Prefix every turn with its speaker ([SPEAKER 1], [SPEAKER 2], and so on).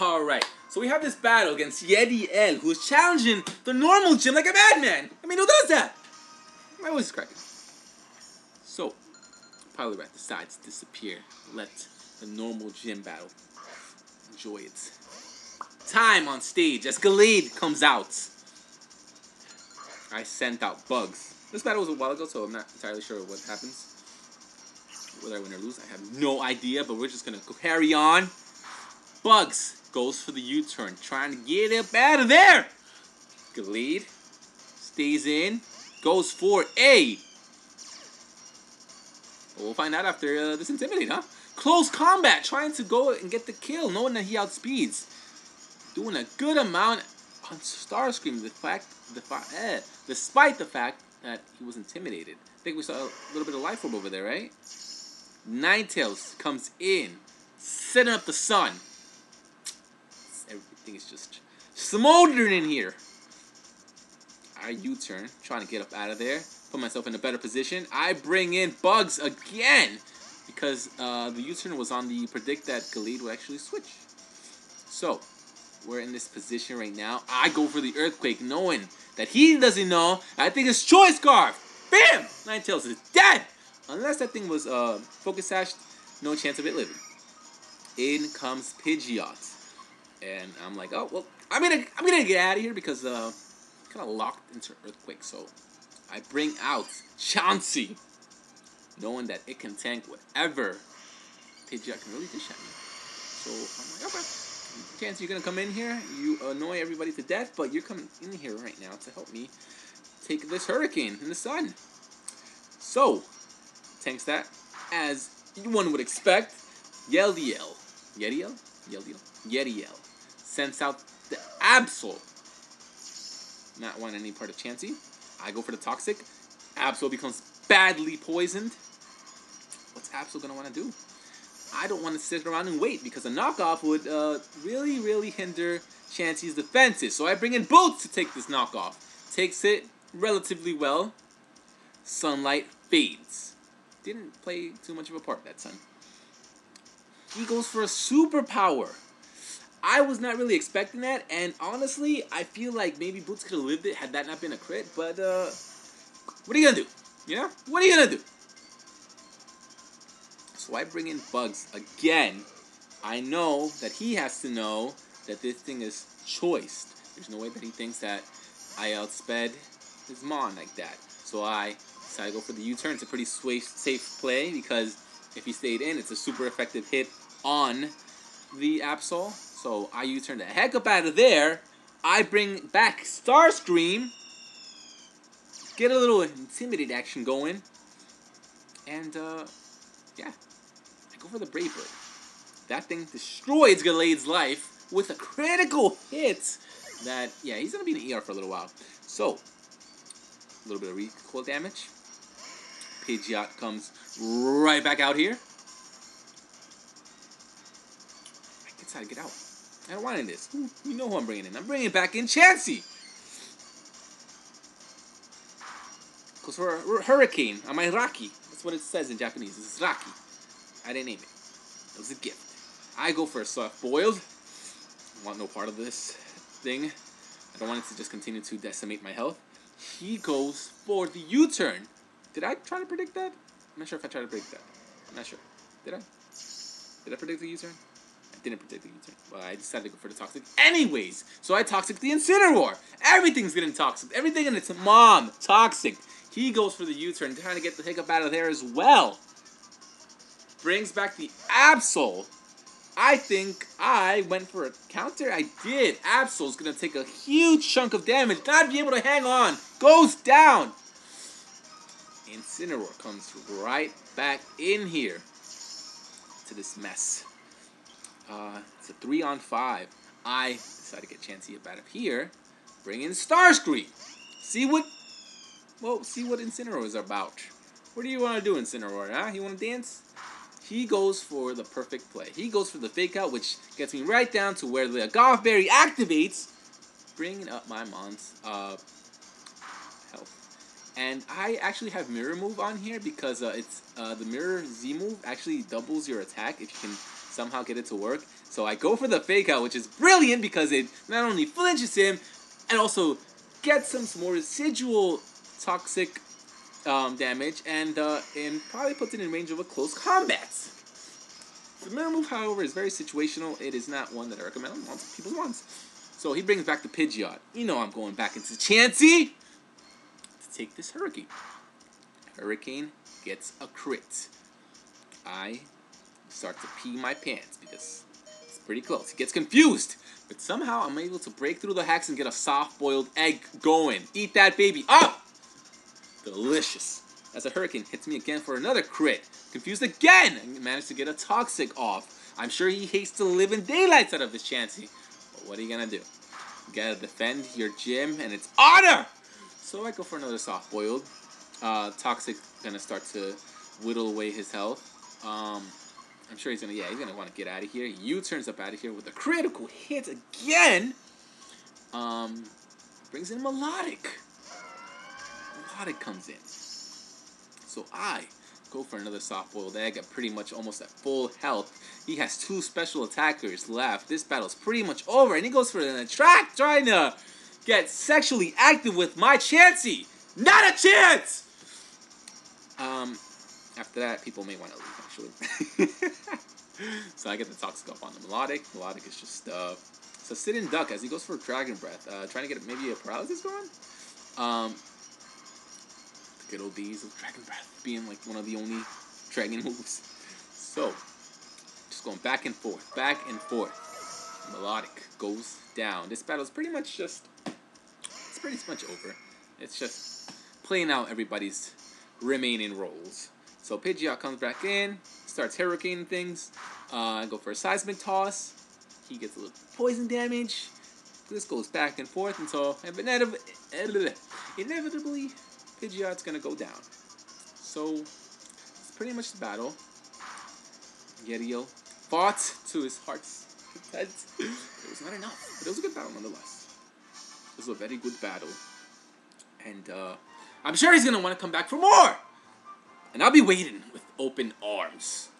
[SPEAKER 1] Alright, so we have this battle against Yeldiel, who is challenging the normal gym like a madman. I mean, who does that? My voice is cracking. So, PyroWrath decides to disappear. Let the normal gym battle enjoy its time on stage as Gallade comes out. I sent out bugs. This battle was a while ago, so I'm not entirely sure what happens. Whether I win or lose, I have no idea, but we're just gonna carry on. Bugs goes for the U-turn, trying to get up out of there. Gallade stays in, goes for a. We'll find out after this Intimidate, huh? Close combat, trying to go and get the kill, knowing that he outspeeds. Doing a good amount on Starscream, despite the fact that he was intimidated. I think we saw a little bit of life orb over there, right? Ninetales comes in, setting up the sun. Everything is just smoldering in here. I U-turn, trying to get up out of there, put myself in a better position. I bring in bugs again because the U-turn was on the predict that Gallade would actually switch. So we're in this position right now. I go for the earthquake, knowing that he doesn't know. I think it's choice scarf. Bam! Ninetales is dead. Unless that thing was focus sashed, no chance of it living. In comes Pidgeot. And I'm like, oh well, I'm gonna get out of here because kind of locked into earthquake. So I bring out CHANSE, knowing that it can tank whatever Pidgeot can really dish at me. So I'm like, okay, CHANSE, you're gonna come in here, you annoy everybody to death, but you're coming in here right now to help me take this hurricane in the sun. So tanks that as one would expect. Yeldiel sends out the Absol. Not want any part of CHANSE. I go for the Toxic. Absol becomes badly poisoned. What's Absol gonna want to do? I don't want to sit around and wait because a knockoff would really hinder CHANSE's defenses. So I bring in Boots to take this knockoff. Takes it relatively well. Sunlight fades. Didn't play too much of a part, that sun. He goes for a superpower. I was not really expecting that, and honestly, I feel like maybe Boots could have lived it had that not been a crit, but, what are you gonna do? Yeah? What are you gonna do? So I bring in Bugs again. I know that he has to know that this thing is choiced. There's no way that he thinks that I outsped his Mon like that. So I decided to go for the U-turn. It's a pretty safe play because if he stayed in, it's a super effective hit on the Absol. So I U-turn the heck up out of there. I bring back Starscream. Get a little Intimidate action going. And, yeah. I go for the Brave Bird. That thing destroys Gallade's life with a critical hit. That, yeah, he's going to be in the ER for a little while. So, a little bit of recoil damage. Pidgeot comes right back out here. I decided to get out. I don't want in this. You know who I'm bringing in. I'm bringing back in CHANSE. Goes for a hurricane on my Raki. That's what it says in Japanese. This is Raki. I didn't name it. It was a gift. I go for a soft boiled. I want no part of this thing. I don't want it to just continue to decimate my health. He goes for the U-turn. Did I try to predict that? I'm not sure if I tried to predict that. I'm not sure. Did I? Did I predict the U-turn? I didn't predict the U-turn. Well, I decided to go for the Toxic anyways. So I Toxic the Incineroar. Everything's getting Toxic. Everything in its mom. Toxic. He goes for the U-turn, trying to get the hiccup out of there as well. Brings back the Absol. I think I went for a counter. I did. Absol's going to take a huge chunk of damage. Not be able to hang on. Goes down. Incineroar comes right back in here to this mess. It's a 3-on-5. I decided to get CHANSE up out of here. Bring in Starscream. See what Incineroar is about. What do you want to do, Incineroar? Huh? You want to dance? He goes for the perfect play. He goes for the fake out, which gets me right down to where the Golf Berry activates, bringing up my Mon's health. And I actually have Mirror Move on here because it's the Mirror Z move actually doubles your attack if you can somehow get it to work. So I go for the fake out, which is brilliant because it not only flinches him, and also gets some more residual toxic damage, and probably puts it in range of a close combat. The mirror move, however, is very situational. It is not one that I recommend on people's ones. So he brings back the Pidgeot. You know I'm going back into Chansey to take this Hurricane. Hurricane gets a crit. I start to pee my pants because it's pretty close. He gets confused, but somehow I'm able to break through the hacks and get a soft-boiled egg going. Eat that baby up! Delicious. As a Hurricane hits me again for another crit. Confused again! And managed to get a Toxic off. I'm sure he hates the living daylights out of his Chansey. But what are you gonna do? You gotta defend your gym and its honor! So I go for another soft-boiled. Toxic gonna start to whittle away his health. I'm sure he's gonna want to get out of here. U-turns up out of here with a critical hit again. Brings in Melodic. Melodic comes in. So I go for another soft-boiled egg at pretty much almost at full health. He has 2 special attackers left. This battle's pretty much over, and he goes for an attack, trying to get sexually active with my Chansey. Not a chance! After that, people may want to leave, actually. So I get the Toxic up on the Melodic. Melodic is just, it's a sit-and duck as he goes for Dragon Breath. Trying to get maybe a paralysis going? The good old days of Dragon Breath being like one of the only dragon moves. So, just going back and forth, back and forth. Melodic goes down. This battle's pretty much just, it's pretty much over. It's just playing out everybody's remaining roles. So Pidgeot comes back in, starts Hurricane things. Go for a Seismic Toss. He gets a little poison damage. This goes back and forth until inevitably Pidgeot's gonna go down. So it's pretty much the battle. Yeldiel fought to his heart's content. It was not enough, but it was a good battle nonetheless. It was a very good battle, and I'm sure he's gonna want to come back for more. And I'll be waiting with open arms.